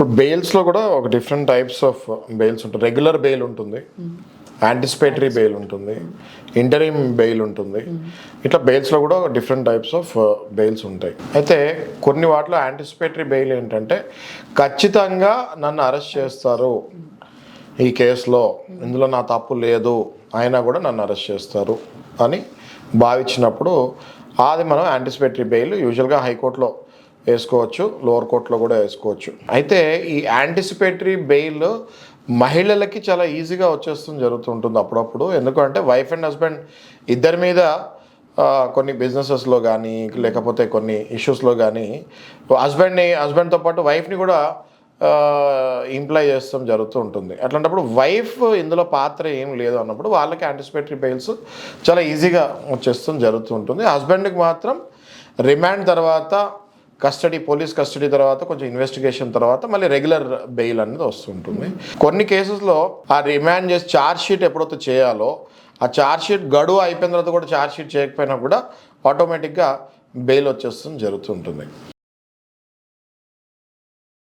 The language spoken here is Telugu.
ఇప్పుడు బెయిల్స్లో కూడా ఒక డిఫరెంట్ టైప్స్ ఆఫ్ బెయిల్స్ ఉంటుంది. రెగ్యులర్ బెయిల్ ఉంటుంది, యాంటిసిపేటరీ బెయిల్ ఉంటుంది, ఇంటరిమ్ బెయిల్ ఉంటుంది. ఇట్లా బెయిల్స్లో కూడా డిఫరెంట్ టైప్స్ ఆఫ్ బెయిల్స్ ఉంటాయి. అయితే కొన్ని వాటిలో యాంటిసిపేటరీ బెయిల్ ఏంటంటే ఖచ్చితంగా నన్ను అరెస్ట్ చేస్తారు ఈ కేసులో, ఇందులో నా తప్పు లేదు అయినా కూడా నన్ను అరెస్ట్ చేస్తారు అని భావించినప్పుడు అది మనం యాంటిసిపేటరీ బెయిల్ యూజువల్గా హైకోర్టులో వేసుకోవచ్చు, లోవర్ కోర్టులో కూడా వేసుకోవచ్చు. అయితే ఈ యాంటిసిపేటరీ బెయిల్ మహిళలకి చాలా ఈజీగా వచ్చేస్తుంది జరుగుతుంటుంది అప్పుడప్పుడు. ఎందుకంటే వైఫ్ అండ్ హస్బెండ్ ఇద్దరి మీద కొన్ని బిజినెసెస్లో కానీ లేకపోతే కొన్ని ఇష్యూస్లో కానీ హస్బెండ్తో పాటు వైఫ్ని కూడా ఇంప్లాయ్ చేస్తాం జరుగుతూ ఉంటుంది. అట్లాంటప్పుడు వైఫ్ ఇందులో పాత్ర ఏం లేదు అన్నప్పుడు వాళ్ళకి యాంటిసిపేటరీ బెయిల్స్ చాలా ఈజీగా వచ్చేస్తుంది జరుగుతూ ఉంటుంది. హస్బెండ్కి మాత్రం రిమాండ్ తర్వాత పోలీస్ కస్టడీ తర్వాత కొంచెం ఇన్వెస్టిగేషన్ తర్వాత మళ్ళీ రెగ్యులర్ బెయిల్ అనేది వస్తుంటుంది. కొన్ని కేసెస్లో ఆ రిమాండ్ చేసి ఛార్జ్ షీట్ ఎప్పుడైతే చేయాలో ఆ ఛార్జ్ షీట్ గడువు అయిపోయిన తర్వాత కూడా ఛార్జ్ షీట్ చేయకపోయినా కూడా ఆటోమేటిక్గా బెయిల్ వచ్చేస్తుంది జరుగుతుంటుంది.